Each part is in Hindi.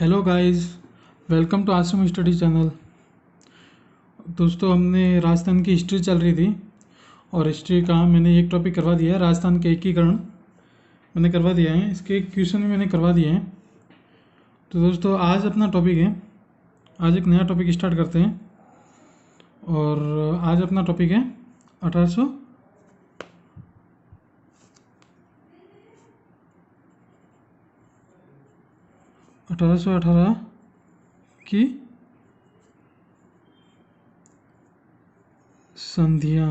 हेलो गाइस, वेलकम टू आश्रम स्टडी चैनल। दोस्तों, हमने राजस्थान की हिस्ट्री चल रही थी और हिस्ट्री का मैंने एक टॉपिक करवा दिया है, राजस्थान के एकीकरण मैंने करवा दिया है। इसके क्वेश्चन भी मैंने करवा दिए हैं। तो दोस्तों, आज अपना टॉपिक है, आज एक नया टॉपिक स्टार्ट करते हैं। और आज अपना टॉपिक है 1818 की संधियाँ।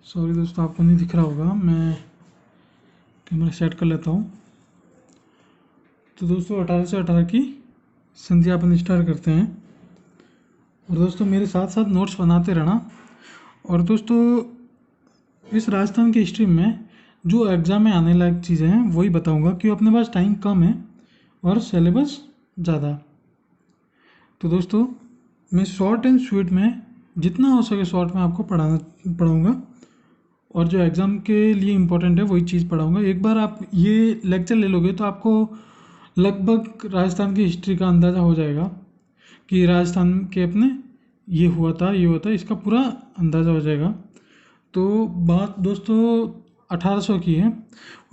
सॉरी दोस्तों, आपको नहीं दिख रहा होगा, मैं कैमरा सेट कर लेता हूँ। तो दोस्तों, 1818 की संधि अपन स्टार्ट करते हैं। और दोस्तों, मेरे साथ साथ नोट्स बनाते रहना। और दोस्तों, इस राजस्थान की हिस्ट्री में जो एग्ज़ाम में आने लायक चीज़ें हैं वही बताऊंगा, क्योंकि अपने पास टाइम कम है और सिलेबस ज़्यादा। तो दोस्तों, मैं शॉर्ट एंड स्वीट में जितना हो सके शॉर्ट में आपको पढ़ाऊँगा, और जो एग्ज़ाम के लिए इम्पोर्टेंट है वही चीज़ पढ़ाऊँगा। एक बार आप ये लेक्चर ले लोगे तो आपको लगभग राजस्थान की हिस्ट्री का अंदाज़ा हो जाएगा कि राजस्थान के अपने ये हुआ था, ये हुआ था, इसका पूरा अंदाज़ा हो जाएगा। तो बात दोस्तों 1800 की है।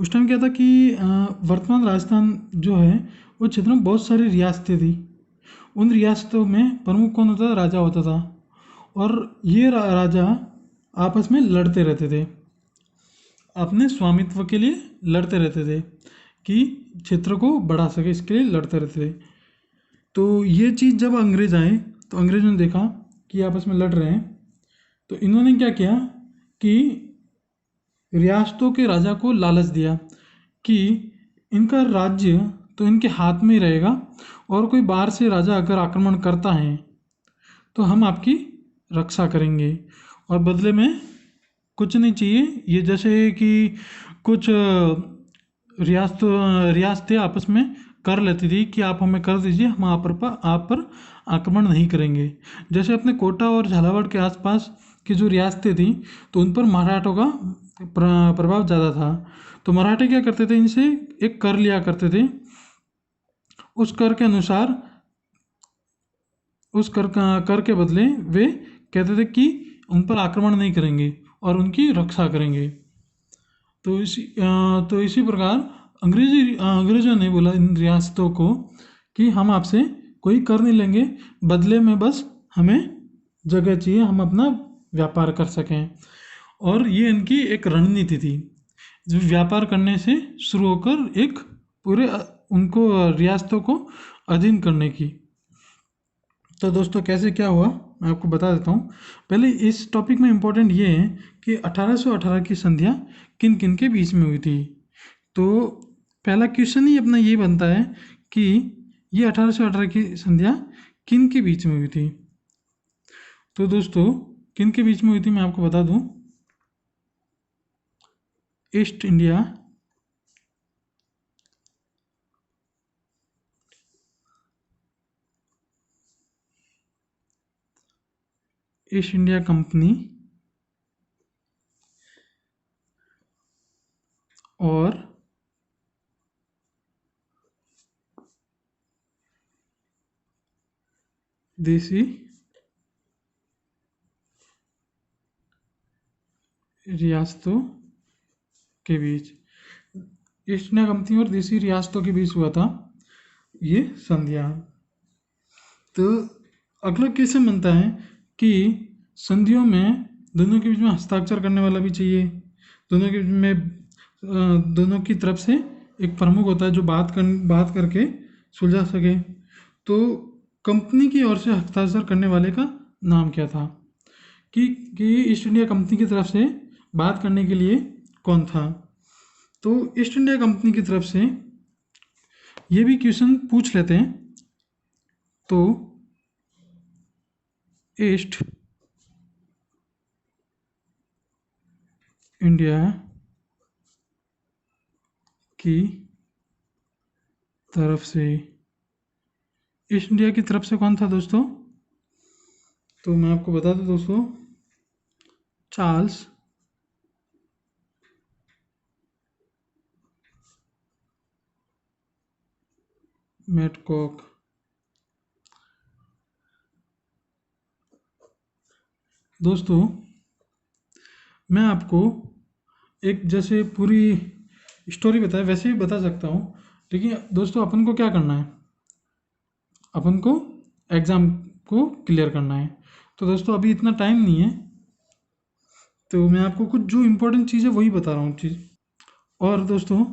उस टाइम क्या था कि वर्तमान राजस्थान जो है वो क्षेत्र में बहुत सारी रियासतें थी। उन रियासतों में प्रमुख कौन होता था? राजा होता था। और ये राजा आपस में लड़ते रहते थे, अपने स्वामित्व के लिए लड़ते रहते थे कि क्षेत्र को बढ़ा सके, इसके लिए लड़ते रहते थे। तो ये चीज़ जब अंग्रेज आए तो अंग्रेजों ने देखा कि आपस में लड़ रहे हैं, तो इन्होंने क्या किया कि रियासतों के राजा को लालच दिया कि इनका राज्य तो इनके हाथ में ही रहेगा, और कोई बाहर से राजा अगर आक्रमण करता है तो हम आपकी रक्षा करेंगे, और बदले में कुछ नहीं चाहिए। ये जैसे कि कुछ रियासतें आपस में कर लेती थी कि आप हमें कर दीजिए, हम आप पर आक्रमण नहीं करेंगे। जैसे अपने कोटा और झालावाड़ के आसपास की जो रियासतें थी, तो उन पर मराठों का प्रभाव ज़्यादा था। तो मराठे क्या करते थे, इनसे एक कर लिया करते थे। उस कर के अनुसार, उस कर के बदले वे कहते थे कि उन पर आक्रमण नहीं करेंगे और उनकी रक्षा करेंगे। तो इसी प्रकार अंग्रेजों ने बोला इन रियासतों को कि हम आपसे कोई कर नहीं लेंगे, बदले में बस हमें जगह चाहिए, हम अपना व्यापार कर सकें। और ये इनकी एक रणनीति थी, जो व्यापार करने से शुरू होकर एक पूरे उनको रियासतों को अधीन करने की। तो दोस्तों, कैसे क्या हुआ मैं आपको बता देता हूँ। पहले इस टॉपिक में इम्पोर्टेंट ये है कि 1818 की संधियाँ किन किन के बीच में हुई थी। तो पहला क्वेश्चन ही अपना ये बनता है कि ये 1818 की संधियाँ किन के बीच में हुई थी। तो दोस्तों, किन के बीच में हुई थी मैं आपको बता दूँ। East India east India company और देसी रियासतों के बीच, ईस्ट इंडिया कंपनी और देसी रियासतों के बीच हुआ था ये संधियाँ। तो अगला क्वेश्चन बनता है कि संधियों में दोनों के बीच में हस्ताक्षर करने वाला भी चाहिए। दोनों के बीच में दोनों की तरफ से एक प्रमुख होता है जो बात करके सुलझा सके। तो कंपनी की ओर से हस्ताक्षर करने वाले का नाम क्या था? कि ईस्ट इंडिया कंपनी की तरफ से बात करने के लिए कौन था? तो ईस्ट इंडिया कंपनी की तरफ से ये भी क्वेश्चन पूछ लेते हैं। तो ईस्ट इंडिया की तरफ से, ईस्ट इंडिया की तरफ से कौन था दोस्तों? तो मैं आपको बता दूं दोस्तों, चार्ल्स मेटकॉक। दोस्तों मैं आपको एक जैसे पूरी स्टोरी बताया वैसे ही बता सकता हूँ, लेकिन दोस्तों अपन को क्या करना है, अपन को एग्ज़ाम को क्लियर करना है। तो दोस्तों अभी इतना टाइम नहीं है, तो मैं आपको कुछ जो इम्पोर्टेंट चीज़ है वही बता रहा हूँ चीज़। और दोस्तों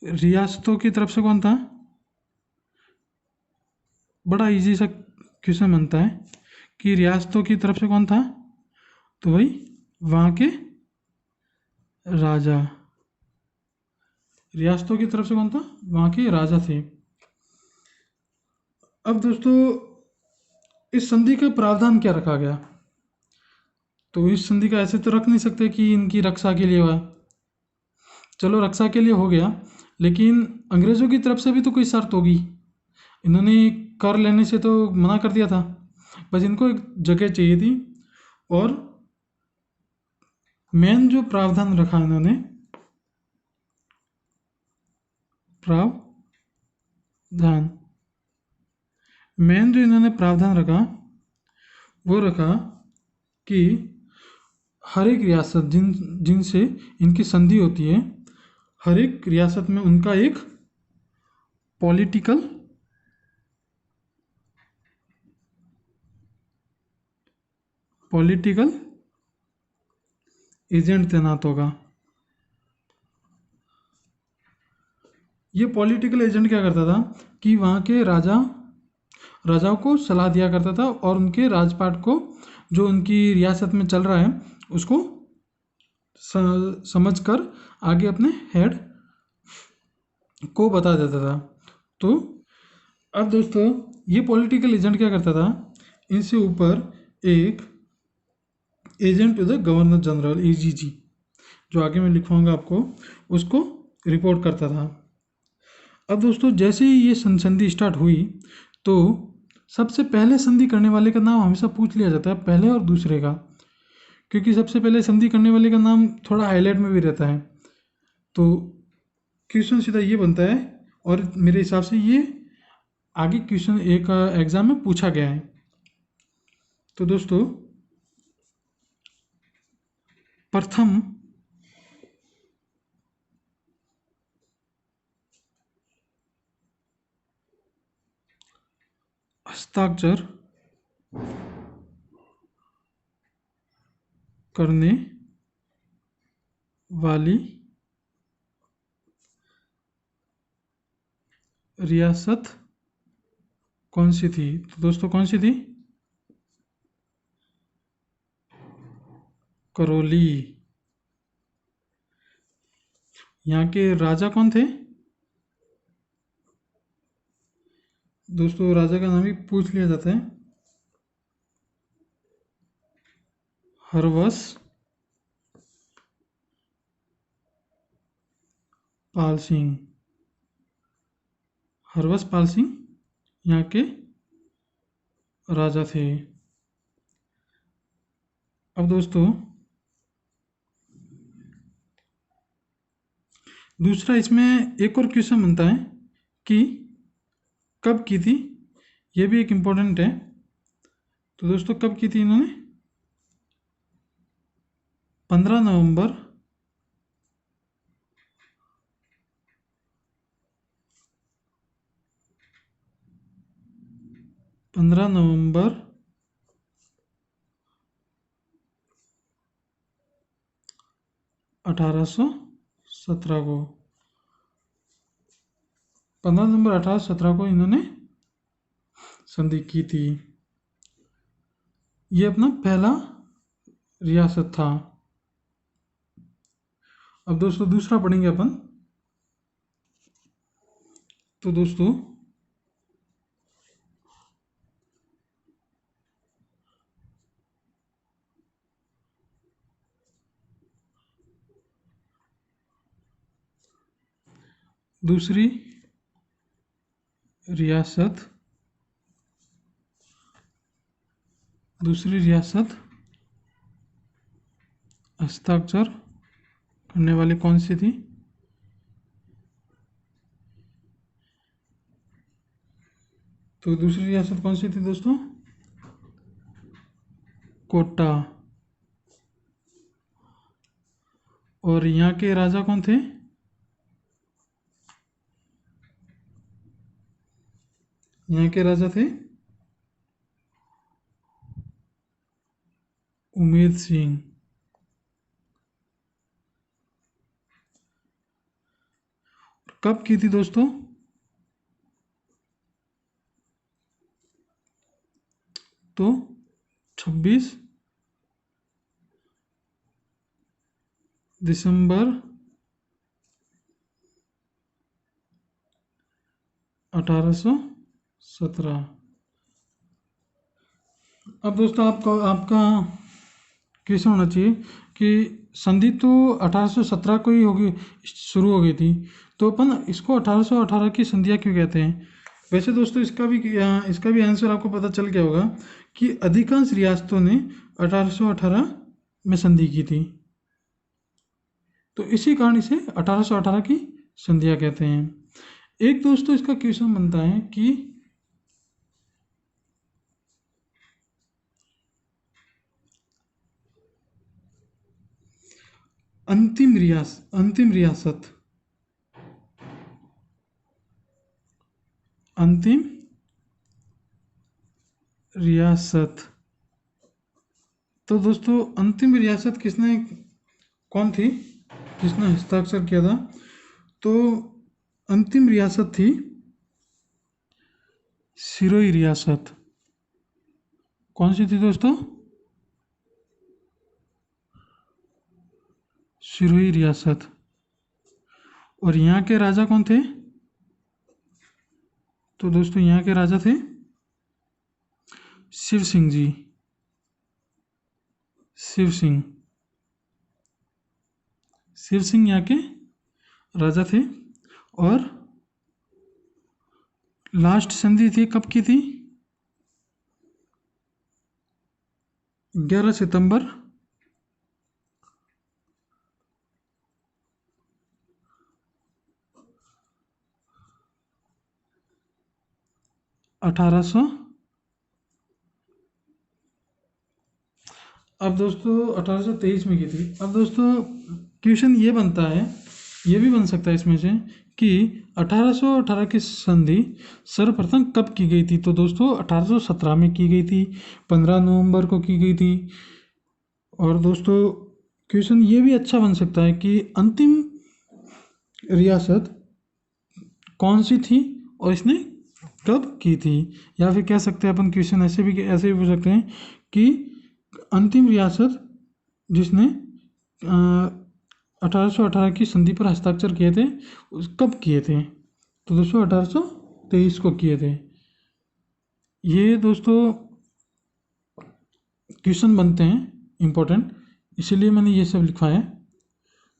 रियासतों की तरफ से कौन था, बड़ा इजी सा क्वेश्चन बनता है कि रियासतों की तरफ से कौन था, तो वही वहाँ के राजा। रियासतों की तरफ से कौन था, वहाँ के राजा थे। अब दोस्तों इस संधि का प्रावधान क्या रखा गया, तो इस संधि का ऐसे तो रख नहीं सकते कि इनकी रक्षा के लिए हुआ। चलो रक्षा के लिए हो गया, लेकिन अंग्रेज़ों की तरफ से भी तो कोई शर्त होगी। इन्होंने कर लेने से तो मना कर दिया था, बस इनको एक जगह चाहिए थी। और मेन जो प्रावधान रखा इन्होंने, प्रावधान मेन जो इन्होंने प्रावधान रखा वो रखा कि हर एक रियासत जिनसे इनकी संधि होती है, हर एक रियासत में उनका एक पॉलिटिकल पॉलिटिकल एजेंट तैनात होगा। ये पॉलिटिकल एजेंट क्या करता था कि वहाँ के राजाओं को सलाह दिया करता था और उनके राजपाट को जो उनकी रियासत में चल रहा है उसको समझकर आगे अपने हेड को बता देता था। तो अब दोस्तों ये पॉलिटिकल एजेंट क्या करता था, इनसे ऊपर एक agent to the governor general AGG, जो आगे मैं लिखवाऊंगा आपको, उसको रिपोर्ट करता था। अब दोस्तों जैसे ही ये संधि स्टार्ट हुई तो सबसे पहले संधि करने वाले का नाम हमेशा पूछ लिया जाता है, पहले और दूसरे का, क्योंकि सबसे पहले संधि करने वाले का नाम थोड़ा हाईलाइट में भी रहता है। तो क्वेश्चन सीधा ये बनता है, और मेरे हिसाब से ये आगे क्वेश्चन एक एग्जाम में पूछा गया है। तो दोस्तों प्रथम हस्ताक्षर करने वाली रियासत कौन सी थी, तो दोस्तों कौन सी थी, करौली। यहाँ के राजा कौन थे, दोस्तों राजा का नाम भी पूछ लिया जाता है, हरवश पाल सिंह। हरवश पाल सिंह यहाँ के राजा थे। अब दोस्तों दूसरा इसमें एक और क्वेश्चन बनता है कि कब की थी, ये भी एक इम्पोर्टेंट है। तो दोस्तों कब की थी इन्होंने, 15 नवंबर 15 नवंबर 1817 को, 15 नवंबर 1817 को इन्होंने संधि की थी। ये अपना पहला रियासत था। अब दोस्तों दूसरा पढ़ेंगे अपन। तो दोस्तों दूसरी रियासत हस्ताक्षर करने वाली कौन सी थी, तो दूसरी रियासत कौन सी थी दोस्तों? कोटा। और यहाँ के राजा कौन थे? यहाँ के राजा थे उमेद सिंह। कब की थी दोस्तों? तो 26 दिसंबर 1817। अब दोस्तों आपका आपका क्वेश्चन होना चाहिए कि संधि तो 1817 को ही होगी, शुरू हो गई थी, तो अपन इसको 1818 की संधियाँ क्यों कहते हैं? वैसे दोस्तों इसका भी आंसर आपको पता चल गया होगा कि अधिकांश रियासतों ने 1818 में संधि की थी, तो इसी कारण इसे 1818 की संधियाँ कहते हैं। एक दोस्तों इसका क्वेश्चन बनता है कि अंतिम रियासत अंतिम रियासत। तो दोस्तों अंतिम रियासत कौन थी जिसने हस्ताक्षर किया था? तो अंतिम रियासत थी सिरोही रियासत। कौन सी थी दोस्तों? सिरोही रियासत। और यहाँ के राजा कौन थे? तो दोस्तों यहाँ के राजा थे शिव सिंह जी। शिव सिंह यहाँ के राजा थे। और लास्ट संधि थी कब की थी? 11 सितंबर 1800। अब दोस्तों 1823 में की थी। अब दोस्तों क्वेश्चन ये बनता है, ये भी बन सकता है इसमें से कि 1818 की संधि सर्वप्रथम कब की गई थी? तो दोस्तों 1817 में की गई थी, 15 नवंबर को की गई थी। और दोस्तों क्वेश्चन ये भी अच्छा बन सकता है कि अंतिम रियासत कौन सी थी और इसने कब की थी? या फिर कह सकते हैं अपन क्वेश्चन ऐसे भी पूछ सकते हैं कि अंतिम रियासत जिसने 1818 की संधि पर हस्ताक्षर किए थे कब किए थे? तो दोस्तों 1823 को किए थे। ये दोस्तों क्वेश्चन बनते हैं इम्पोर्टेंट, इसीलिए मैंने ये सब लिखा है।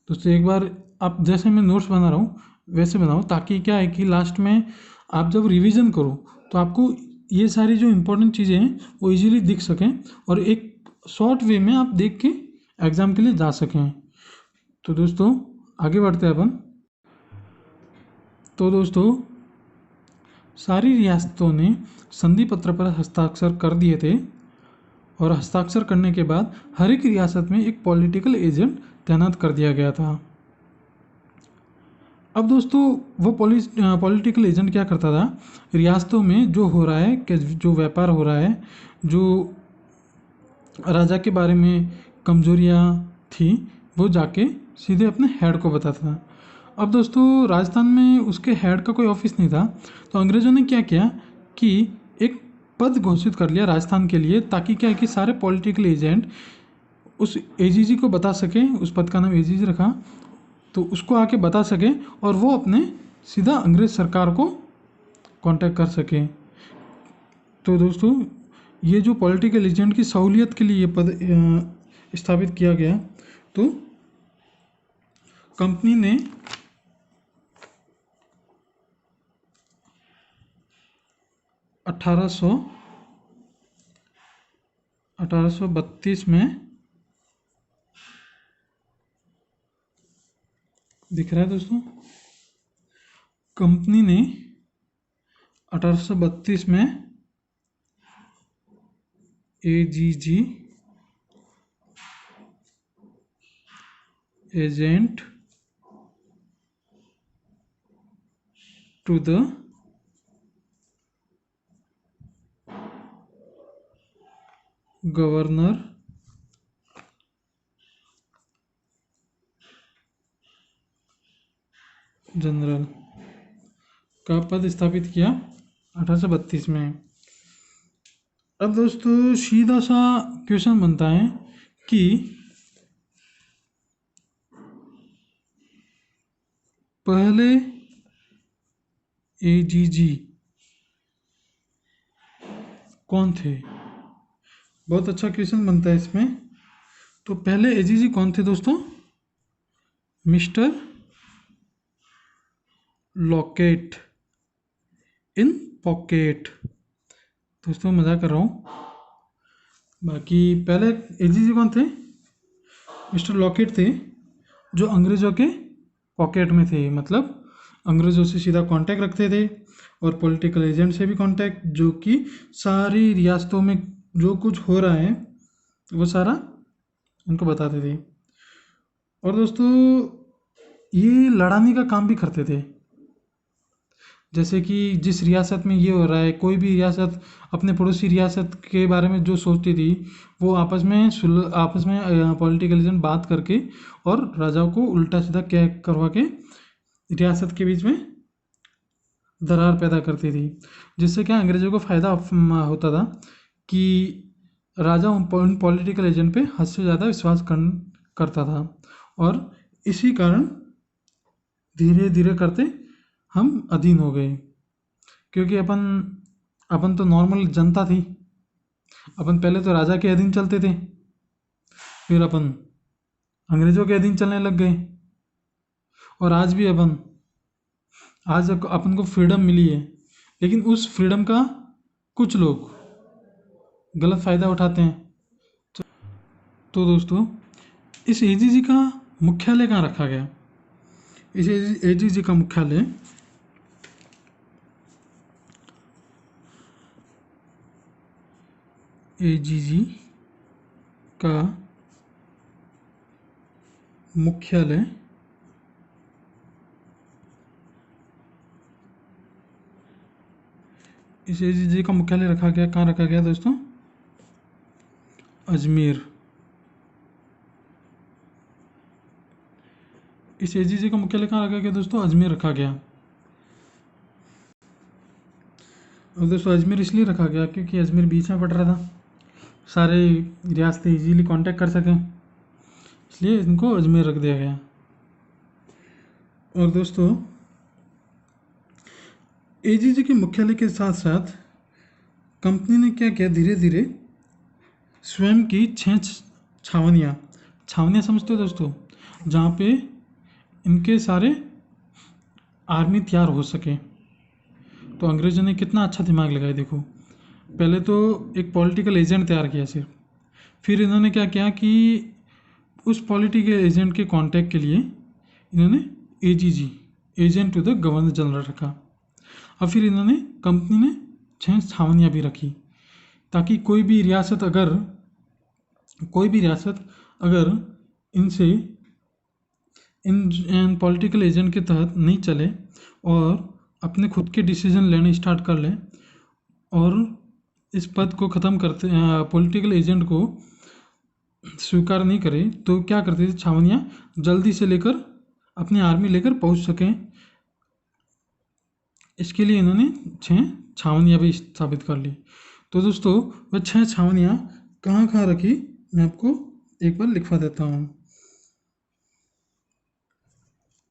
दोस्तों एक बार आप जैसे मैं नोट्स बना रहा हूँ वैसे बनाओ, ताकि क्या है कि लास्ट में आप जब रिवीजन करो तो आपको ये सारी जो इम्पोर्टेंट चीज़ें हैं वो इजीली दिख सकें और एक शॉर्ट वे में आप देख के एग्ज़ाम के लिए जा सकें। तो दोस्तों आगे बढ़ते हैं अपन। तो दोस्तों सारी रियासतों ने संधि पत्र पर हस्ताक्षर कर दिए थे और हस्ताक्षर करने के बाद हर एक रियासत में एक पॉलिटिकल एजेंट तैनात कर दिया गया था। अब दोस्तों वो पॉलिटिकल एजेंट क्या करता था? रियासतों में जो हो रहा है, कि जो व्यापार हो रहा है, जो राजा के बारे में कमजोरियाँ थी, वो जाके सीधे अपने हेड को बताता था। अब दोस्तों राजस्थान में उसके हेड का कोई ऑफिस नहीं था, तो अंग्रेज़ों ने क्या किया कि एक पद घोषित कर लिया राजस्थान के लिए, ताकि क्या है कि सारे पॉलिटिकल एजेंट उस एजीजी को बता सकें। उस पद का नाम एजीजी रखा, तो उसको आके बता सके और वो अपने सीधा अंग्रेज़ सरकार को कांटेक्ट कर सके। तो दोस्तों ये जो पॉलिटिकल एजेंट की सहूलियत के लिए ये पद स्थापित किया गया। तो कंपनी ने 1832 में, दिख रहा है दोस्तों, कंपनी ने 1832 में AGG agent to the governor general का पद स्थापित किया 1832 में। अब दोस्तों सीधा सा क्वेश्चन बनता है कि पहले एजीजी कौन थे। बहुत अच्छा क्वेश्चन बनता है इसमें। तो पहले एजीजी कौन थे दोस्तों? Mister locket in pocket. दोस्तों मजाक कर रहा हूँ। बाकी पहले एजीजी कौन थे? मिस्टर लॉकेट थे, जो अंग्रेज़ों के पॉकेट में थे, मतलब अंग्रेज़ों से सीधा कांटेक्ट रखते थे और पॉलिटिकल एजेंट से भी कांटेक्ट, जो कि सारी रियासतों में जो कुछ हो रहा है वो सारा उनको बताते थे। और दोस्तों ये लड़ाने का काम भी करते थे। जैसे कि जिस रियासत में ये हो रहा है, कोई भी रियासत अपने पड़ोसी रियासत के बारे में जो सोचती थी, वो आपस में पॉलिटिकल एजेंट बात करके और राजाओं को उल्टा सीधा क्या करवा के रियासत के बीच में दरार पैदा करती थी, जिससे क्या अंग्रेज़ों को फ़ायदा होता था कि राजा उन पॉलिटिकल एजेंट पे हद से ज़्यादा विश्वास करता था। और इसी कारण धीरे धीरे करते हम अधीन हो गए, क्योंकि अपन अपन तो नॉर्मल जनता थी। अपन पहले तो राजा के अधीन चलते थे, फिर अपन अंग्रेज़ों के अधीन चलने लग गए। और आज भी आज अपन को फ्रीडम मिली है, लेकिन उस फ्रीडम का कुछ लोग गलत फ़ायदा उठाते हैं। तो दोस्तों इस एजीजी का मुख्यालय कहाँ रखा गया? इस एजीजी का मुख्यालय एजीजी का मुख्यालय इस एजीजी का मुख्यालय रखा गया, कहाँ रखा गया दोस्तों? अजमेर। इस एजीजी का मुख्यालय कहाँ रखा गया दोस्तों? अजमेर रखा गया। और दोस्तों अजमेर इसलिए रखा गया क्योंकि अजमेर बीच में पड़ रहा था, सारे रियासतें इजीली कांटेक्ट कर सकें, इसलिए इनको अजमेर रख दिया गया। और दोस्तों एजीजी के मुख्यालय के साथ साथ कंपनी ने क्या किया, धीरे धीरे स्वयं की 6 छावनियाँ समझते हो दोस्तों, जहाँ पे इनके सारे आर्मी तैयार हो सके। तो अंग्रेज़ों ने कितना अच्छा दिमाग लगाया देखो। पहले तो एक पॉलिटिकल एजेंट तैयार किया सिर्फ, फिर इन्होंने क्या किया कि उस पॉलिटिकल एजेंट के कांटेक्ट के लिए इन्होंने AGG agent to the governor general रखा। और फिर इन्होंने कंपनी ने 6 छावनियाँ भी रखी, ताकि कोई भी रियासत अगर इनसे इन पॉलिटिकल एजेंट के तहत नहीं चले और अपने खुद के डिसीजन लेने स्टार्ट कर लें और इस पद को ख़त्म करते पॉलिटिकल एजेंट को स्वीकार नहीं करे, तो क्या करते थे, छावनियाँ जल्दी से लेकर अपनी आर्मी लेकर पहुंच सकें। इसके लिए इन्होंने 6 छावनियाँ भी स्थापित कर ली। तो दोस्तों वह 6 छावनियाँ कहाँ कहाँ रखी, मैं आपको एक बार लिखवा देता हूँ।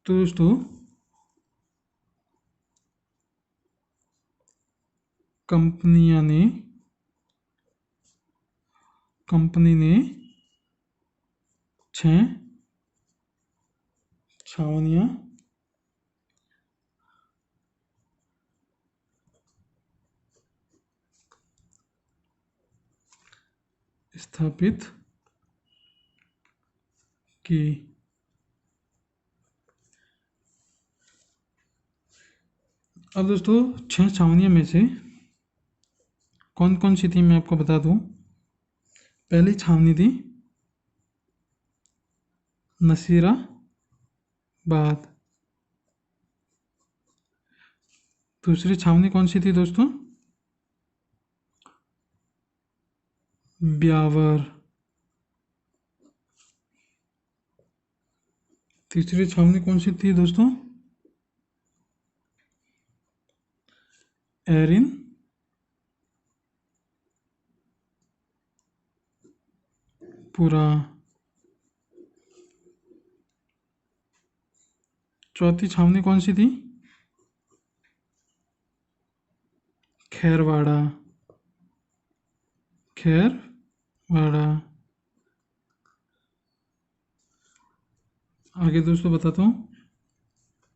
तो दोस्तों कंपनी ने 6 छावनियाँ स्थापित की। अब दोस्तों 6 छावनियों में से कौन कौन सी थी मैं आपको बता दूं। पहली छावनी थी नसीराबाद। दूसरी छावनी कौन सी थी दोस्तों? ब्यावर। तीसरी छावनी कौन सी थी दोस्तों? एरिन पुरा। चौथी छावनी कौन सी थी? खैरवाड़ा। खैरवाड़ा। आगे दोस्तों बताता हूँ।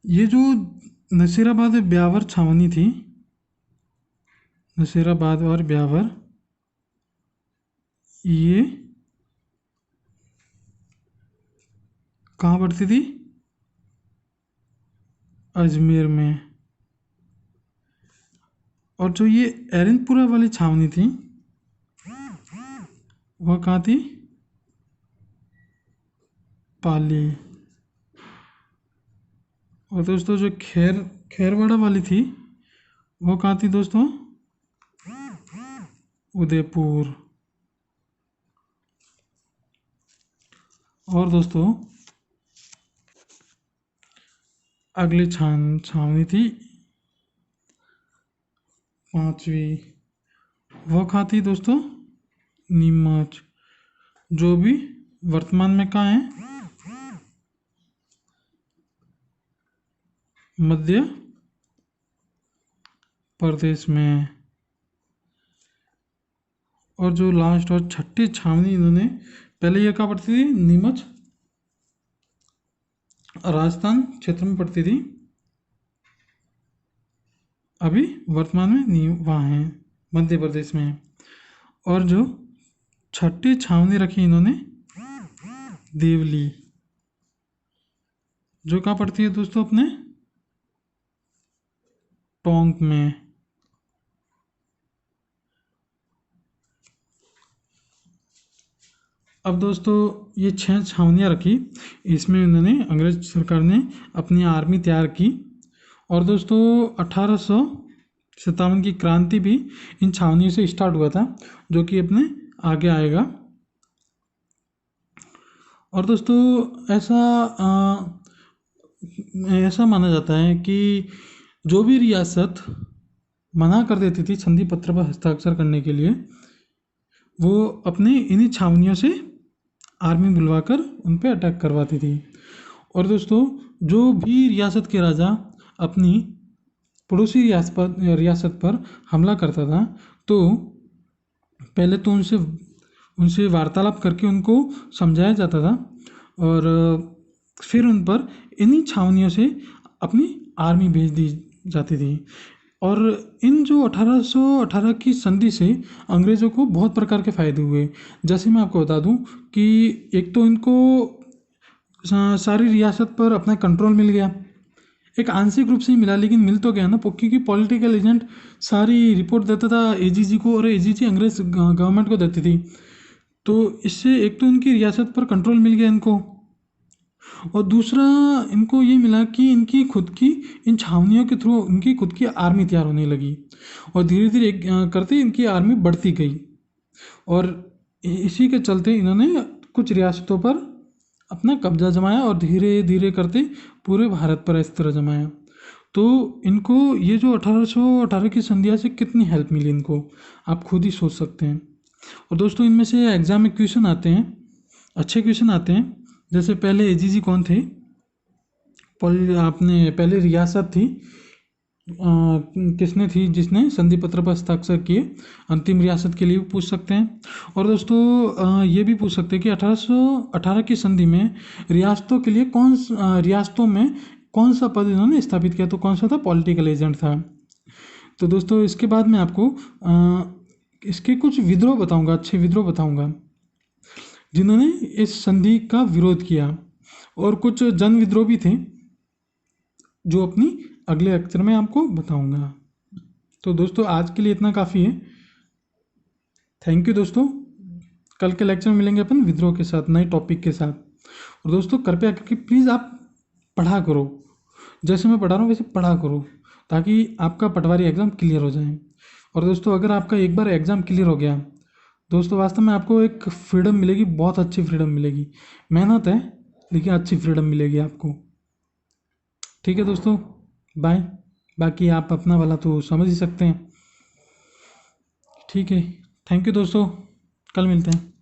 ये जो नसीराबाद ब्यावर छावनी थी, नसीराबाद और ब्यावर, ये कहाँ पड़ती थी? अजमेर में। और जो ये एरनपुरा वाली छावनी थी वह कहाँ थी? पाली। और दोस्तों जो खैरवाड़ा वाली थी वो कहाँ थी दोस्तों? उदयपुर। और दोस्तों अगली छावनी थी पांचवी, वो कहाँ थी दोस्तों? नीमच, जो भी वर्तमान में कहाँ है? मध्य प्रदेश में। और जो लास्ट और छठी छावनी इन्होंने, पहले ये कहाँ पड़ती थी? नीमच राजस्थान क्षेत्र में पड़ती थी, अभी वर्तमान में वहाँ है, मध्य प्रदेश में है। और जो छठी छावनी रखी इन्होंने देवली, जो कहाँ पड़ती है दोस्तों? अपने टोंक में। अब दोस्तों ये 6 छावनियाँ रखी, इसमें उन्होंने अंग्रेज सरकार ने अपनी आर्मी तैयार की। और दोस्तों 1857 की क्रांति भी इन छावनियों से स्टार्ट हुआ था, जो कि अपने आगे आएगा। और दोस्तों ऐसा माना जाता है कि जो भी रियासत मना कर देती थी संधि पत्र पर हस्ताक्षर करने के लिए, वो अपने इन्हीं छावनियों से आर्मी बुलवाकर उन पर अटैक करवाती थी। और दोस्तों जो भी रियासत के राजा अपनी पड़ोसी रियासत पर हमला करता था, तो पहले तो उनसे वार्तालाप करके उनको समझाया जाता था, और फिर उन पर इन्हीं छावनियों से अपनी आर्मी भेज दी जाती थी। और इन जो 1818 की संधि से अंग्रेज़ों को बहुत प्रकार के फ़ायदे हुए। जैसे मैं आपको बता दूं कि एक तो इनको सारी रियासत पर अपना कंट्रोल मिल गया, एक आंशिक रूप से ही मिला लेकिन मिल तो गया ना, क्योंकि पॉलिटिकल एजेंट सारी रिपोर्ट देता था एजीजी को, और एजीजी अंग्रेज गवर्नमेंट को देती थी। तो इससे एक तो इनकी रियासत पर कंट्रोल मिल गया इनको, और दूसरा इनको ये मिला कि इनकी खुद की इन छावनियों के थ्रू इनकी खुद की आर्मी तैयार होने लगी, और धीरे धीरे करते इनकी आर्मी बढ़ती गई। और इसी के चलते इन्होंने कुछ रियासतों पर अपना कब्जा जमाया, और धीरे धीरे करते पूरे भारत पर इस तरह जमाया। तो इनको ये जो 1818 की संधिया से कितनी हेल्प मिली इनको, आप खुद ही सोच सकते हैं। और दोस्तों इनमें से एग्जाम में क्वेश्चन आते हैं, अच्छे क्वेश्चन आते हैं। जैसे पहले एजीजी कौन थे? आपने पहले रियासत थी किसने थी जिसने संधि पत्र पर हस्ताक्षर किए, अंतिम रियासत के लिए भी पूछ सकते हैं। और दोस्तों ये भी पूछ सकते हैं कि 1818 की संधि में रियासतों के लिए रियासतों में कौन सा पद इन्होंने स्थापित किया, तो कौन सा था? पॉलिटिकल एजेंट था। तो दोस्तों इसके बाद मैं आपको इसके कुछ विद्रोह बताऊंगा, अच्छे विद्रोह बताऊंगा जिन्होंने इस संधि का विरोध किया। और कुछ जन विद्रोह भी थे जो अपनी अगले लेक्चर में आपको बताऊंगा। तो दोस्तों आज के लिए इतना काफ़ी है। थैंक यू दोस्तों। कल के लेक्चर में मिलेंगे अपन विद्रोह के साथ, नए टॉपिक के साथ। और दोस्तों कृपया करके प्लीज़ आप पढ़ा करो, जैसे मैं पढ़ा रहा हूँ वैसे पढ़ा करो, ताकि आपका पटवारी एग्ज़ाम क्लियर हो जाए। और दोस्तों अगर आपका एक बार एग्ज़ाम क्लियर हो गया दोस्तों, वास्तव में आपको एक फ्रीडम मिलेगी, बहुत अच्छी फ्रीडम मिलेगी। मेहनत है लेकिन अच्छी फ्रीडम मिलेगी आपको। ठीक है दोस्तों, बाय। बाकी आप अपना वाला तो समझ ही सकते हैं। ठीक है, थैंक यू दोस्तों, कल मिलते हैं।